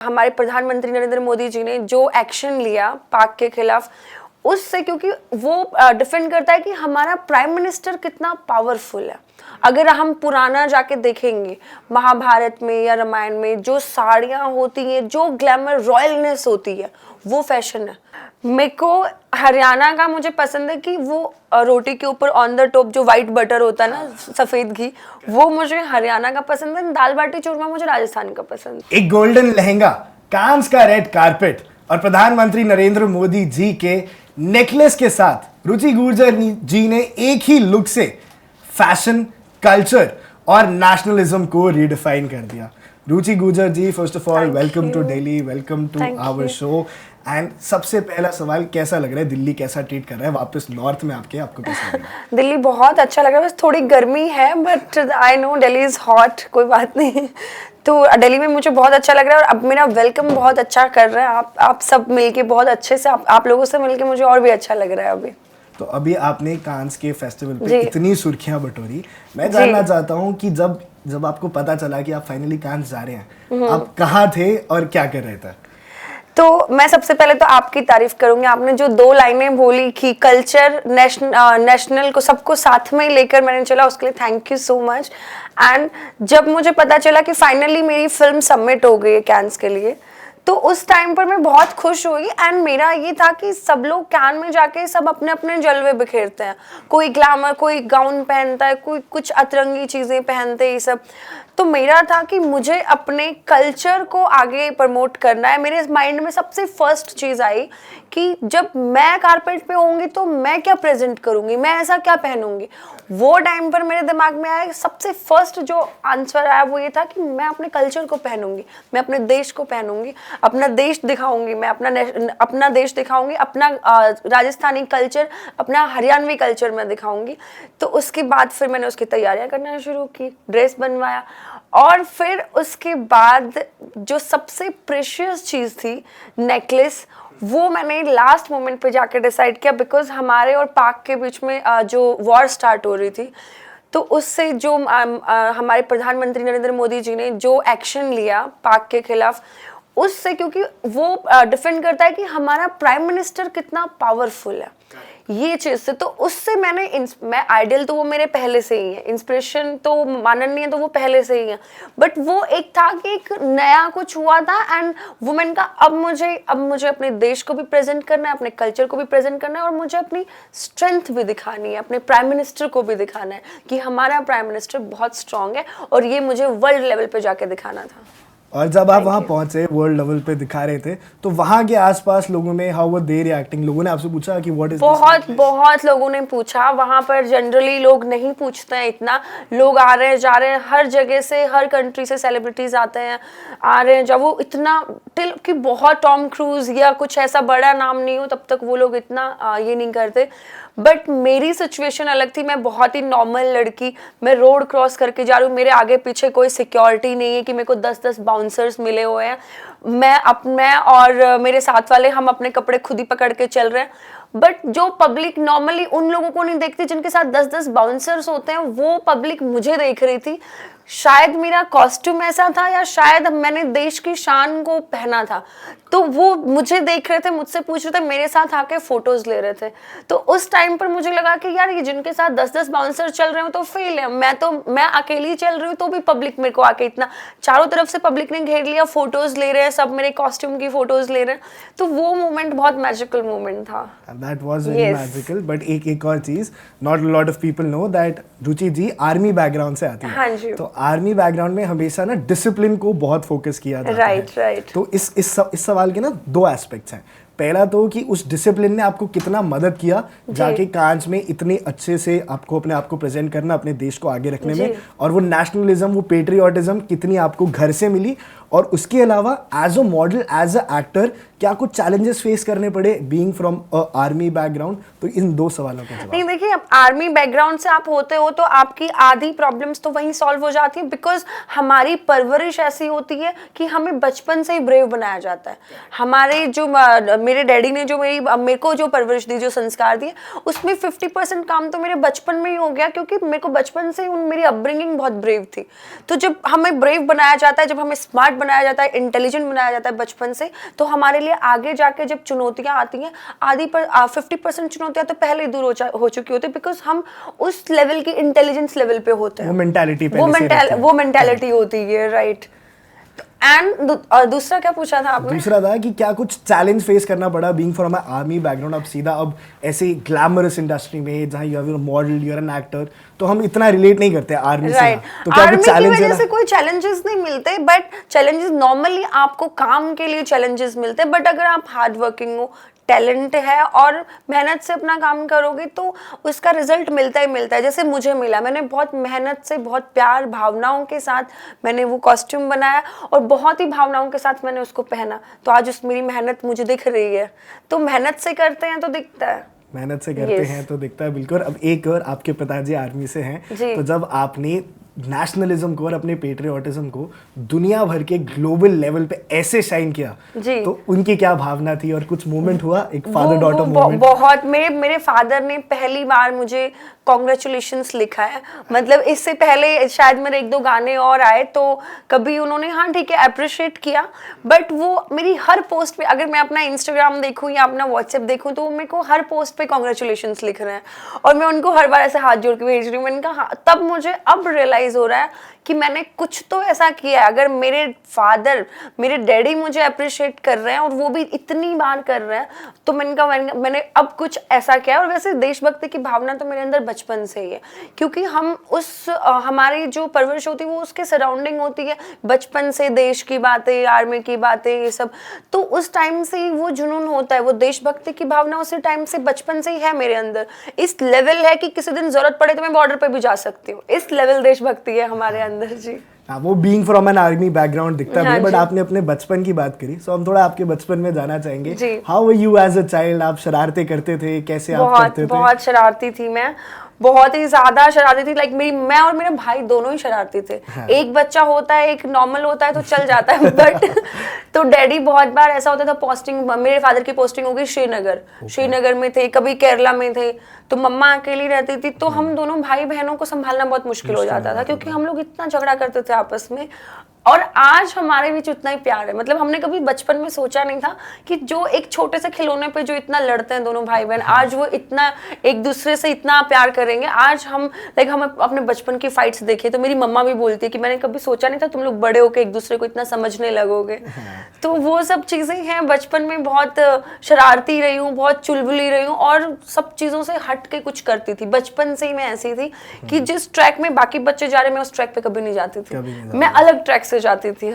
हमारे प्रधानमंत्री नरेंद्र मोदी जी ने जो एक्शन लिया पाक के खिलाफ, उससे क्योंकि वो डिफेंड करता है कि हमारा प्राइम मिनिस्टर कितना पावरफुल है। अगर हम पुराना जाके देखेंगे महाभारत में या रामायण में, जो साड़ियाँ होती हैं, जो ग्लैमर रॉयलनेस होती है, वो फैशन है। मेरे को हरियाणा का मुझे पसंद है कि वो रोटी के ऊपर ऑन द टॉप जो वाइट बटर होता है ना, सफ़ेद घी, वो मुझे हरियाणा का पसंद है। दाल बाटी चूरमा मुझे राजस्थान का पसंद है। एक गोल्डन लहंगा, कांस का रेड कारपेट और प्रधानमंत्री नरेंद्र मोदी जी के नेकलेस के साथ रुचि गुर्जर जी ने एक ही लुक से फैशन, कल्चर और नेशनलिज्म को रिडिफाइन कर दिया। Ruchi Gurjar ji, first of all welcome to Delhi, welcome to our show. And सबसे पहला सवाल, कैसा लग रहा है? दिल्ली कैसा ट्रीट कर रहा है? वापस नॉर्थ में आपको कैसा लग रहा है? दिल्ली बहुत अच्छा लग रहा है, बस थोड़ी गर्मी है, but I know Delhi is hot, कोई बात नहीं। तो दिल्ली में मुझे बहुत अच्छा लग रहा है और अब मेरा वेलकम बहुत अच्छा कर रहे हैं आप सब मिलके, बहुत अच्छे से आप लोगों से मिलके मुझे और भी अच्छा लग रहा है अभी। तो अभी आपने कांस के फेस्टिवल पे इतनी सुर्खियां बटोरी, मैं जानना चाहता हूं कि जब आपको पता चला कि आप फाइनली कांस जा रहे हैं, आप कहाँ थे और क्या कर रहे थे? तो मैं सबसे पहले तो आपकी तारीफ करूंगी। आपने जो 2 लाइनें बोली कि कल्चर नेशनल को सबको साथ में लेकर मैंने चला, उसके लिए thank you so much. And जब मुझे पता चला कि फाइनली मेरी फिल्म सबमिट हो गई है कैंस के लिए, तो उस टाइम पर मैं बहुत खुश हुई। एंड मेरा ये था कि सब लोग कैन में जाके सब अपने अपने जलवे बिखेरते हैं, कोई ग्लैमर, कोई गाउन पहनता है, कोई कुछ अतरंगी चीज़ें पहनते हैं, ये सब। तो मेरा था कि मुझे अपने कल्चर को आगे प्रमोट करना है। मेरे माइंड में सबसे फर्स्ट चीज़ आई कि जब मैं कारपेट पे होंगी तो मैं क्या प्रेजेंट करूँगी, मैं ऐसा क्या पहनूंगी। वो टाइम पर मेरे दिमाग में आया, सबसे फर्स्ट जो आंसर आया वो ये था कि मैं अपने कल्चर को पहनूंगी, मैं अपने देश को पहनूंगी, अपना देश दिखाऊंगी, मैं अपना देश दिखाऊंगी, अपना राजस्थानी कल्चर, अपना हरियाणवी कल्चर मैं दिखाऊंगी। तो उसके बाद फिर मैंने उसकी तैयारियां करना शुरू की, ड्रेस बनवाया, और फिर उसके बाद जो सबसे प्रेशियस चीज़ थी नेकलेस, वो मैंने लास्ट मोमेंट पे जाके डिसाइड किया, बिकॉज हमारे और पाक के बीच में जो वॉर स्टार्ट हो रही थी, तो उससे जो हमारे प्रधानमंत्री नरेंद्र मोदी जी ने जो एक्शन लिया पाक के खिलाफ, उससे क्योंकि वो डिफेंड करता है कि हमारा प्राइम मिनिस्टर कितना पावरफुल है, ये चीज़ से। तो उससे मैं आइडियल तो वो मेरे पहले से ही है, इंस्पिरेशन तो माननीय तो वो पहले से ही है, बट वो एक था कि एक नया कुछ हुआ था एंड वुमेन का अब मुझे अपने देश को भी प्रेजेंट करना है, अपने कल्चर को भी प्रेजेंट करना है, और मुझे अपनी स्ट्रेंथ भी दिखानी है, अपने प्राइम मिनिस्टर को भी दिखाना है कि हमारा प्राइम मिनिस्टर बहुत स्ट्रांग है, और ये मुझे वर्ल्ड लेवल पे जाके दिखाना था। और जब आप वहाँ पहुंचे, वर्ल्ड लेवल पे दिखा रहे थे, तो वहाँ के आसपास लोगों ने, हाउ वर दे रिएक्टिंग? लोगों ने आपसे पूछा कि व्हाट इज दिस? बहुत लोगों ने पूछा। वहाँ पर जनरली लोग नहीं पूछते हैं इतना, लोग आ रहे हैं जा रहे हैं, हर जगह से, हर कंट्री से सेलिब्रिटीज आते हैं, आ रहे हैं। जब वो इतना टिल कि बहुत टॉम क्रूज या कुछ ऐसा बड़ा नाम नहीं हो तब तक वो लोग इतना ये नहीं करते। बट मेरी सिचुएशन अलग थी, मैं बहुत ही नॉर्मल लड़की, मैं रोड क्रॉस करके जा रही हूँ, मेरे आगे पीछे कोई सिक्योरिटी नहीं है कि मेरे को 10-10 बाउंसर्स मिले हुए हैं। मैं और मेरे साथ वाले, हम अपने कपड़े खुद ही पकड़ के चल रहे हैं। बट जो पब्लिक नॉर्मली उन लोगों को नहीं देखती जिनके साथ 10-10 बाउंसर्स होते हैं, वो पब्लिक मुझे देख रही थी। शायद मेरा कॉस्ट्यूम ऐसा था, या शायद मैंने देश की शान को पहना था, तो वो मुझे देख रहे थे, मुझसे पूछ रहे थे, मेरे साथ आके फोटोज ले रहे थे। तो उस टाइम पर मुझे लगा कि यार, ये जिनके साथ 10-10 बाउंसर चल रहे हो तो फेल है, मैं अकेली चल रही हूँ तो भी पब्लिक मेरे को आके इतना चारों तरफ से पब्लिक ने घेर लिया, फोटोज ले रहे हैं, सब मेरे कॉस्ट्यूम की फोटोज ले रहे हैं। तो वो मोमेंट बहुत मैजिकल मोमेंट था। That was very magical, but एक और चीज, not a lot of people know that Ruchi ji army background से आती है। हाँ जी। तो आर्मी बैकग्राउंड में हमेशा ना डिसिप्लिन को बहुत फोकस किया जाता है। राइट। तो इस सवाल के ना 2 एस्पेक्ट्स हैं। पहला तो कि उस डिसिप्लिन ने आपको कितना मदद किया जाके कांच में इतने अच्छे से आपको अपने आप को प्रेजेंट करना, अपने देश को आगे रखने में, और वो नेशनलिज्म, वो पेट्रियोटिज्म कितनी आपको घर से मिली, और उसके अलावा as a model, as a actor क्या कुछ चैलेंजेस फेस करने पड़े being from a army background? तो इन 2 सवालों का जवाब। नहीं देखिए, अब आर्मी बैकग्राउंड से आप होते हो तो आपकी आधी प्रॉब्लम्स तो वहीं सॉल्व हो जाती है, बिकॉज हमारी परवरिश ऐसी होती है कि हमें बचपन से ही ब्रेव बनाया जाता है। हमारे जो मेरे डैडी ने जो मेरे को जो परवरिश दी, जो संस्कार दिए, उसमें 50% काम तो मेरे बचपन में ही हो गया, क्योंकि मेरे को बचपन से मेरी अपब्रिंगिंग बहुत ब्रेव थी। तो जब हमें ब्रेव बनाया जाता है, जब हमें स्मार्ट बनाया जाता है, इंटेलिजेंट बनाया जाता है बचपन से, तो हमारे लिए आगे जाके जब चुनौतियां आती हैं, 50% चुनौतियां तो पहले ही दूर हो चुकी होती है, बिकॉज हम उस लेवल की इंटेलिजेंस लेवल पे होते हैं। वो मेंटालिटी वो मेंटालिटी होती है, राइट। एंड दूसरा क्या पूछा था आपने? दूसरा था कि क्या कुछ चैलेंज फेस करना पड़ा being from a army background? अब सीधा अब ऐसे ग्लैमरस इंडस्ट्री में जहाँ you are model, you are an actor, तो हम इतना रिलेट नहीं करते आर्मी से। तो क्या कुछ आर्मी की वजह से कोई चैलेंजेस नहीं मिलते, बट चैलेंजेस नॉर्मली आपको काम के लिए चैलेंजेस मिलते हैं। बट अगर आप हार्ड वर्किंग हो, टैलेंट है और मेहनत से अपना काम करोगे तो उसका रिजल्ट मिलता ही मिलता है। जैसे मुझे मिला, मैंने बहुत मेहनत से, बहुत प्यार भावनाओं के साथ मैंने वो कॉस्ट्यूम बनाया और बहुत ही भावनाओं के साथ मैंने उसको पहना, तो आज उस मेरी मेहनत मुझे दिख रही है। तो मेहनत से करते हैं तो दिखता है, मेहनत से करते हैं तो दिखता है, बिल्कुल। अब एक और, आपके पिताजी आर्मी से हैं, तो जब आपने नेशनलिज्म को और अपने पेट्रियोटिज्म को दुनिया भर के ग्लोबल लेवल पे ऐसे शाइन किया, तो उनकी क्या भावना थी और कुछ मोमेंट हुआ, एक फादर डॉटर मोमेंट? बहुत, मेरे फादर ने पहली बार मुझे कॉन्ग्रेचुलेशंस लिखा है। मतलब इससे पहले शायद मेरे 1-2 गाने और आए तो कभी उन्होंने हाँ ठीक है अप्रिशिएट किया, बट वो मेरी हर पोस्ट पे, अगर मैं अपना इंस्टाग्राम देखूं या अपना व्हाट्सएप देखूं, तो वो मेरे को हर पोस्ट पे कॉन्ग्रेचुलेशंस लिख रहे हैं और मैं उनको हर बार ऐसे हाथ जोड़ के भेज रही हूँ। मैंने कहा तब मुझे अब रियलाइज हो रहा है कि मैंने कुछ तो ऐसा किया है। अगर मेरे फादर, मेरे डैडी मुझे अप्रिशिएट कर रहे हैं और वो भी इतनी बार कर रहे हैं, तो मैंने कहा मैंने अब कुछ ऐसा किया है। और वैसे देशभक्ति की भावना तो मेरे अंदर बचपन से ही है, क्योंकि हम हमारी जो परवरिश होती है वो उसके सराउंडिंग होती है बचपन से, देश की बातें, आर्मी की बातें, ये सब। तो उस टाइम से ही वो जुनून होता है, वो देशभक्ति की भावना उसी टाइम से, बचपन से ही है मेरे अंदर। इस लेवल है कि किसी दिन जरूरत पड़े तो मैं बॉर्डर पे भी जा सकती हूँ, इस लेवल देशभक्ति है हमारे अंदर जी। वो being from an army background दिखता है, बट आपने अपने बचपन की बात करी, सो हम थोड़ा आपके बचपन में जाना चाहेंगे। How were you as a child? आप शरारतें करते थे, कैसे आप करते थे? बहुत शरारती थी मैं, बहुत ही ज्यादा शरारती थी। लाइक मैं और मेरे भाई दोनों ही शरारती थे। एक बच्चा होता है, एक नॉर्मल होता है तो चल जाता है, बट तो डैडी बहुत बार ऐसा होता था, पोस्टिंग, मेरे फादर की पोस्टिंग हो गई श्रीनगर में थे, कभी केरला में थे, तो मम्मा अकेली रहती थी, तो हम दोनों भाई बहनों को संभालना बहुत मुश्किल हो जाता था, क्योंकि हम लोग इतना झगड़ा करते थे आपस में। और आज हमारे बीच उतना ही प्यार है। मतलब हमने कभी बचपन में सोचा नहीं था कि जो एक छोटे से खिलौने पे जो इतना लड़ते हैं दोनों भाई बहन, आज वो इतना एक दूसरे से इतना प्यार करेंगे। आज हम हम अपने बचपन की फाइट्स देखे तो मेरी मम्मा भी बोलती है कि मैंने कभी सोचा नहीं था तुम लोग बड़े होके एक दूसरे को इतना समझने लगोगे। तो वो सब चीजें हैं, बचपन में बहुत शरारती रही हूँ, बहुत चुलबुली रही हूँ और सब चीजों से हट के कुछ करती थी। बचपन से ही मैं ऐसी थी कि जिस ट्रैक में बाकी बच्चे जा रहे, मैं उस ट्रैक पे कभी नहीं जाती थी, मैं अलग ट्रैक से जाती थी।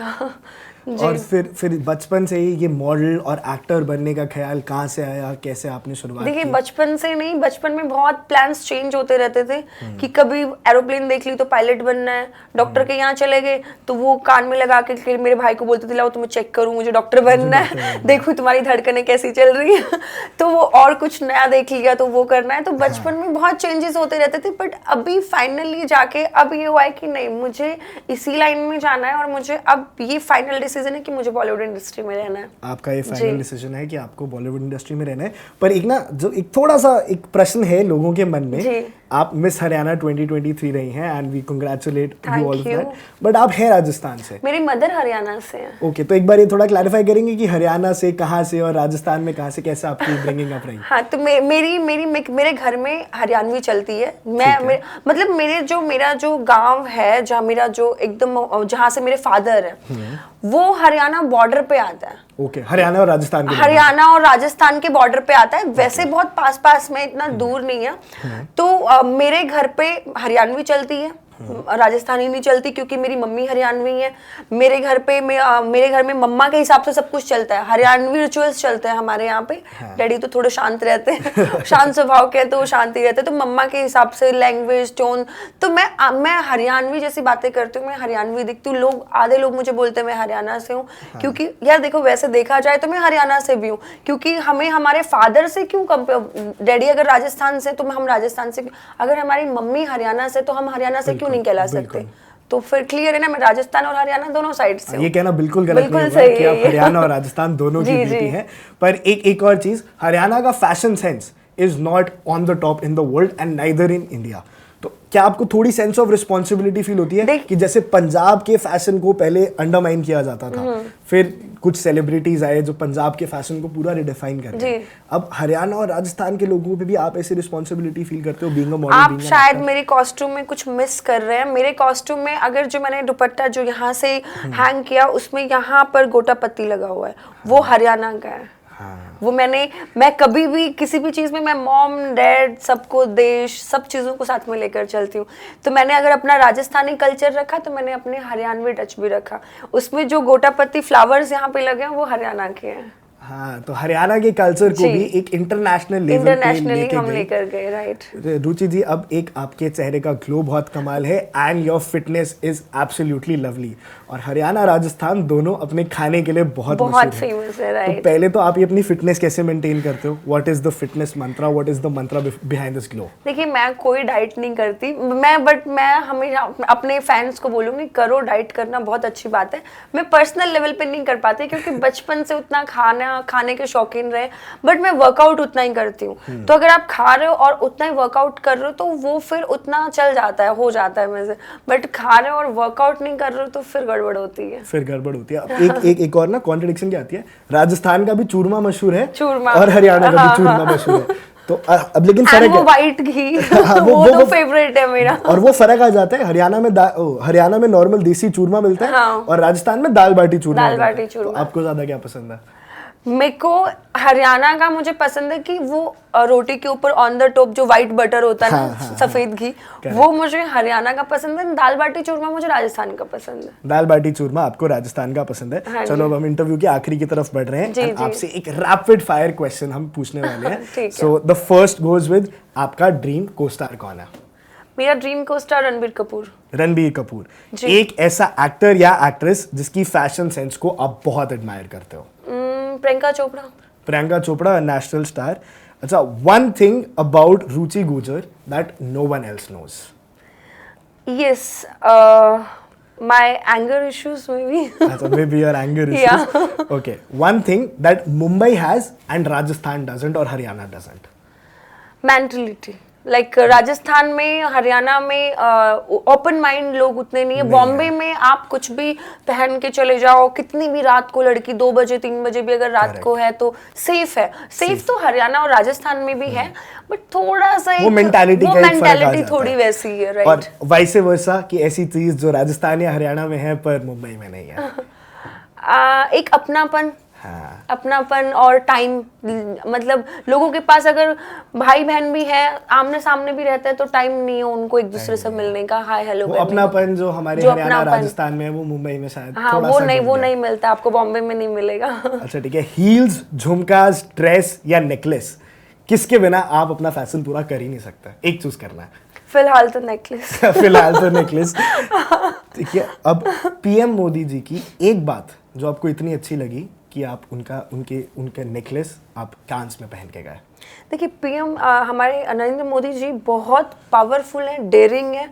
और फिर बचपन से ही ये मॉडल और एक्टर बनने का ख्याल कहाँ से आया, कैसे आपने शुरुआत की? देखिए बचपन से नहीं, बचपन में बहुत प्लान्स चेंज होते रहते थे कि कभी एरोप्लेन देख ली तो पायलट बनना है, डॉक्टर के यहाँ चले गए तो वो कान में लगा के मेरे भाई को बोलते थे लाओ तुम्हें चेक करूँ, मुझे डॉक्टर बनना है, देखो तुम्हारी धड़कनें कैसी चल रही है। तो वो और कुछ नया देख लिया तो वो करना है। तो बचपन में बहुत चेंजेस होते रहते थे, बट अभी फाइनली जाके अब ये हुआ है कि नहीं, मुझे इसी लाइन में जाना है और मुझे अब ये फाइनल डिसीजन है कि मुझे बॉलीवुड इंडस्ट्री में रहना है। आपका ये फाइनल डिसीजन है कि आपको बॉलीवुड इंडस्ट्री में रहना है। पर एक ना जो एक थोड़ा सा एक प्रश्न है लोगों के मन में, आप मिस हरियाणा 2023 रही हैं and we congratulate you all for that, but आप हैं राजस्थान से। मेरी मदर हरियाणा से है। ओके, तो एक बार ये थोड़ा क्लैरिफाई करेंगे कि हरियाणा से कहाँ से और राजस्थान में कहाँ से, कैसे आपकी ब्रिंगिंग अप रही? हाँ, तो मेरे घर में हरियाणवी चलती है। मतलब मेरा जो गांव है, जहाँ मेरा जो एकदम जहाँ से मेरे फादर है वो हरियाणा बॉर्डर पे आता है। ओके, हरियाणा और राजस्थान के बॉर्डर पे आता है। वैसे बहुत पास में, इतना दूर नहीं है। तो मेरे घर पे हरियाणवी चलती है राजस्थानी नहीं चलती क्योंकि मेरी मम्मी हरियाणवी है। मेरे घर में मम्मा के हिसाब से सब कुछ चलता है, हरियाणवी रिचुअल्स चलते हैं हमारे यहाँ पे। डैडी तो थोड़े शांत रहते हैं शांत स्वभाव के हैं तो वो शांति रहते हैं, तो मम्मा के हिसाब से लैंग्वेज टोन, तो मैं हरियाणवी जैसी बातें करती हूँ, मैं हरियाणवी दिखती हूँ। आधे लोग मुझे बोलते हैं मैं हरियाणा से हूँ, क्योंकि यार देखो वैसे देखा जाए तो मैं हरियाणा से भी हूँ, क्योंकि हमें हमारे फादर से क्यों कंपेयर, डैडी अगर राजस्थान से तो हम राजस्थान से, अगर हमारी मम्मी हरियाणा से तो हम हरियाणा से क्यों नहीं कहला सकते। तो फिर क्लियर है ना, मैं राजस्थान और हरियाणा दोनों साइड से हूं। ये कहना बिल्कुल गलत नहीं होगा कि आप हरियाणा और राजस्थान दोनों की बेटी हैं। पर एक और चीज, हरियाणा का fashion sense is not on the top in the world and neither in India. तो क्या आपको थोड़ी सेंस ऑफ रिस्पॉन्सिबिलिटी फील होती है कि जैसे पंजाब के फैशन को पहले अंडरमाइन किया जाता था, फिर कुछ सेलिब्रिटीज आए जो पंजाब के फैशन को पूरा रिडिफाइन कर रहे हैं, अब हरियाणा और राजस्थान के लोगों पे भी आप ऐसी रिस्पॉन्सिबिलिटी फील करते हो बीइंग अ मॉडल? आप शायद मेरे कॉस्ट्यूम में कुछ मिस कर रहे हैं। मेरे कॉस्ट्यूम में अगर जो मैंने दुपट्टा जो यहाँ से हैंग किया उसमें यहाँ पर गोटा पत्ती लगा हुआ है, वो हरियाणा का है। वो मैं कभी भी किसी भी चीज में मैं मॉम डैड सबको देश सब चीजों को साथ में लेकर चलती हूँ। तो मैंने अगर अपना राजस्थानी कल्चर रखा तो मैंने अपने हरियाणवी टच भी रखा। उसमें जो गोटा पत्ती फ्लावर्स यहाँ पे लगे हैं वो हरियाणा के हैं। हाँ, तो हरियाणा के कल्चर को भी एक इंटरनेशनल लेवल पे हम लेकर गए, राइट। रुचि जी, अब एक आपके चेहरे का ग्लो बहुत कमाल है and your fitness is absolutely lovely, और हरियाणा राजस्थान दोनों अपने खाने के लिए बहुत फेमस है, राइट। तो पहले तो आप ये अपनी फिटनेस कैसे मेंटेन करते हो? What is the fitness Mantra, what is the Mantra behind this glow? देखिए मैं कोई डाइट नहीं करती, मैं हमेशा अपने फैंस को बोलूंगी करो, डाइट करना बहुत अच्छी बात है। मैं पर्सनल लेवल पे नहीं कर पाती क्योंकि बचपन से उतना खाने के शौकीन रहे, बट मैं वर्कआउट उतना ही करती हूँ। तो अगर आप खा रहे हो और उतना ही वर्कआउट कर रहे हो तो वो फिर उतना चल जाता है, हो जाता है मेरे से। बट खा रहे हो और वर्कआउट नहीं कर रहे हो तो फिर गड़बड़ होती है। अब एक और ना कॉन्ट्रडिक्शन क्या आती है, राजस्थान का भी चूरमा मशहूर है और हरियाणा का भी चूरमा मशहूर है, तो अब लेकिन फर्क है, वाइट घी वो तो फेवरेट है मेरा। और वो फर्क आ जाता है, हरियाणा में नॉर्मल देसी चूरमा मिलता है और राजस्थान में दाल बाटी चूरमा। तो आपको ज्यादा क्या पसंद है? मेरे को हरियाणा का मुझे पसंद है कि वो रोटी के ऊपर ऑन द टॉप जो व्हाइट बटर होता है ना, सफेद घी, वो मुझे हरियाणा का पसंद है। दाल बाटी चूरमा मुझे राजस्थान का पसंद है। दाल बाटी चूरमा आपको राजस्थान का पसंद है। हाँ, चलो अब हम इंटरव्यू के आखिरी की तरफ बढ़ रहे हैं। आपसे एक रैपिड फायर क्वेश्चन हम पूछने वाले हैं। So the first goes with, आपका ड्रीम को स्टार कौन है? मेरा ड्रीम को स्टार रणबीर कपूर। रणबीर कपूर, एक ऐसा एक्टर या एक्ट्रेस जिसकी फैशन सेंस को आप बहुत एडमायर करते हो? प्रियंका चोपड़ा। Priyanka Chopra, national star. अच्छा, one thing about Ruchi Gurjar that no one else knows? Yes, my anger issues maybe. Maybe your anger issues. Yeah. Okay, one thing that Mumbai has and Rajasthan doesn't or Haryana doesn't? Mentality. Like Rajasthan में, हरियाणा में open mind लोग उतने नहीं है। बॉम्बे में आप कुछ भी पहन के चले जाओ, कितनी भी रात को लड़की 2 बजे 3 बजे भी अगर रात को है तो सेफ है। सेफ तो हरियाणा और राजस्थान में भी है, बट थोड़ा सा वो मेंटालिटी थोड़ी वैसी है, राइट। और वाइस वर्सा कि ऐसी चीज जो राजस्थान या हरियाणा में है पर मुंबई में नहीं है। एक अपनापन और टाइम, मतलब लोगों के पास अगर भाई बहन भी है, आमने सामने भी रहते हैं तो टाइम नहीं है उनको एक दूसरे से मिलने का, हाय हेलो करने का। अपनापन जो हमारे हरियाणा राजस्थान में है वो मुंबई में शायद थोड़ा सा वो नहीं मिलता, आपको बॉम्बे में नहीं मिलेगा। अच्छा ठीक है, हील्स, झुमकास, ड्रेस या नेकलेस, किसके बिना आप अपना फैशन पूरा कर ही नहीं सकता? एक चूज करना है। फिलहाल तो नेकलेस। फिलहाल तो नेकलेस। ठीक है, अब पीएम मोदी जी की एक बात जो आपको इतनी अच्छी लगी कि आप उनके नेकलेस आप कांस में पहन के गए? देखिए पीएम हमारे नरेंद्र मोदी जी बहुत पावरफुल हैं, डेयरिंग है,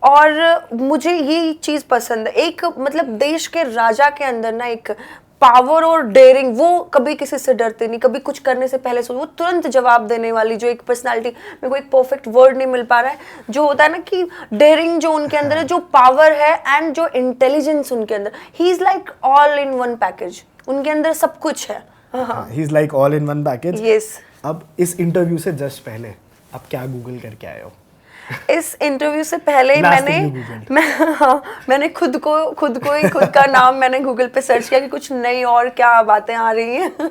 और मुझे ये चीज़ पसंद है। एक मतलब देश के राजा के अंदर ना एक पावर और डेयरिंग, वो कभी किसी से डरते नहीं, कभी कुछ करने से पहले वो तुरंत जवाब देने वाली जो एक पर्सनालिटी, मेरे को एक परफेक्ट वर्ड नहीं मिल पा रहा है, जो होता है ना कि डेयरिंग जो उनके अंदर है, जो पावर है एंड जो इंटेलिजेंस उनके अंदर, he is like all in one package, उनके अंदर सब कुछ है। He is like all in one package. Yes. अब इस इंटरव्यू से जस्ट पहले आप क्या गूगल करके आए हो? इस इंटरव्यू से पहले ही Last मैंने thing you Googled. हाँ, मैंने खुद का नाम मैंने गूगल पे सर्च किया कि कुछ नई और क्या बातें आ रही हैं।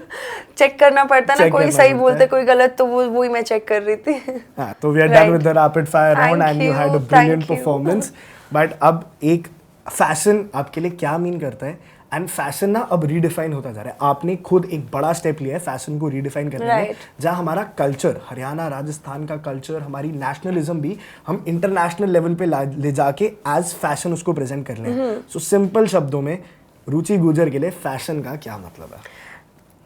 चेक करना पड़ता है ना, Check कोई करना सही पड़ता बोलते है। कोई गलत, तो वही मैं चेक कर रही थी। हाँ, तो we are done Right. with the rapid fire round Thank and you had a you, brilliant thank you. performance. But अब एक फैशन आपके लिए क्या मीन करता है, एंड फैशन ना अब रीडिफाइन होता जा रहा है। आपने खुद एक बड़ा स्टेप लिया है फैशन को रीडिफाइन करने में, Right. जहाँ हमारा कल्चर, हरियाणा राजस्थान का कल्चर, हमारी नेशनलिज्म भी हम इंटरनेशनल लेवल पे ले जाके एज फैशन उसको प्रेजेंट कर लें। सो सिंपल शब्दों में रुचि गुर्जर के लिए फैशन का क्या मतलब है?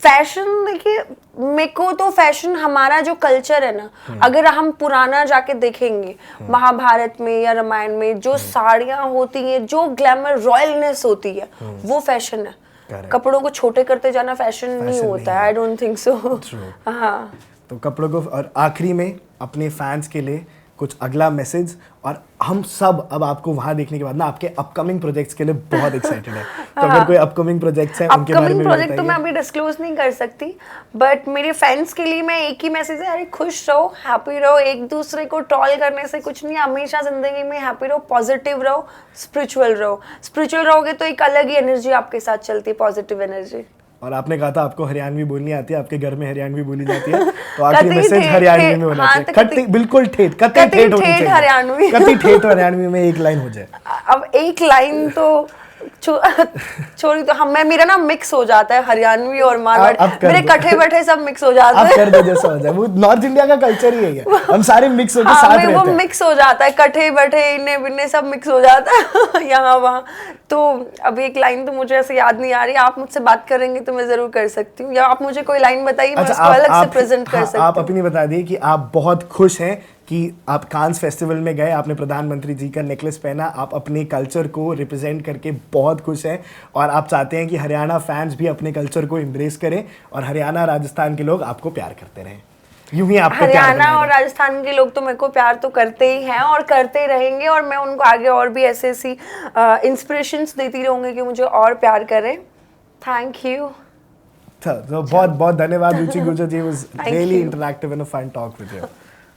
फैशन देखिए, मेरे को तो फैशन हमारा जो कल्चर है ना, अगर हम पुराना जाके देखेंगे महाभारत में या रामायण में, जो साड़ियाँ होती हैं, जो ग्लैमर रॉयलनेस होती है, वो फैशन है। Correct. कपड़ों को छोटे करते जाना फैशन नहीं Fashion होता नहीं है, I don't think so. True. हाँ, तो कपड़ों को, और आखिरी में अपने फैंस के लिए कुछ अगला मैसेज, और हम सब अब आपको वहां देखने के बाद ना आपके अपकमिंग प्रोजेक्ट्स के लिए बहुत एक्साइटेड है। तो अगर कोई अपकमिंग प्रोजेक्ट्स हैं उनके बारे अपकमिंग में प्रोजेक्ट तो मैं बताइए। अभी डिस्क्लोज नहीं कर सकती, बट मेरे फैंस के लिए मैं एक ही मैसेज है, अरे खुश रहो, हैप्पी रहो, एक दूसरे को ट्रोल करने से कुछ नहीं, हमेशा जिंदगी में हैप्पी रहो, पॉजिटिव रहो, स्पिरिचुअल रहो। स्पिरिचुअल रहोगे तो एक अलग ही एनर्जी आपके साथ चलती है, पॉजिटिव एनर्जी। और आपने कहा था आपको हरियाणवी बोलनी आती है, आपके घर में हरियाणवी बोली जाती है, तो आखिरी कति मैसेज ठेठ, हरियाणवी में होना हाँ, चाहिए। तो कति बिल्कुल ठेठ, कति कति ठेठ होनी ठेठ चाहिए। हरियाणवी। कति ठेठ हरियाणवी में एक लाइन हो जाए। अब एक लाइन तो छोड़ी तो हम, मेरा ना मिक्स हो जाता है हरियाणवी और अब मारवाड़ी, कर मेरे दो। कट्ठे बैठे सब मिक्स हो जाते आप हैं। कर दो जैसा हो जाए, वो नॉर्थ इंडिया का कल्चर ही है, हम सारे मिक्स होकर हाँ, साथ में वो रहते हैं। मिक्स हो जाता है, कट्ठे बैठे इन्ने बिन्ने सब मिक्स हो जाता है यहाँ वहाँ। तो अभी एक लाइन तो मुझे ऐसे याद नहीं आ रही, आप मुझसे बात करेंगे तो मैं जरूर कर सकती हूँ, या आप मुझे कोई लाइन बताइए, मैं उसको अलग से प्रेजेंट कर सकती हूँ। आप अपनी बता दिए कि आप बहुत खुश हैं कि आप कांस फेस्टिवल में गए, आपने प्रधानमंत्री जी का नेकलेस पहना, आप अपने कल्चर को रिप्रेजेंट करके बहुत खुश हैं, और आप चाहते हैं कि हरियाणा फैंस भी अपने कल्चर को एम्ब्रेस करें और हरियाणा राजस्थान के लोग आपको प्यार करते रहें। यूं ही आपको प्यार हरियाणा बनाए और रहें। राजस्थान के लोग तो मेरे को प्यार तो करते ही हैं और करते रहेंगे, और मैं उनको आगे और भी ऐसे ऐसी इंस्पिरेशंस देती रहूंगी कि मुझे और प्यार करें। Thank you. तो बहुत बहुत धन्यवाद Ruchi Gurjar ji, was Thank really you. Interactive and a fun talk with you.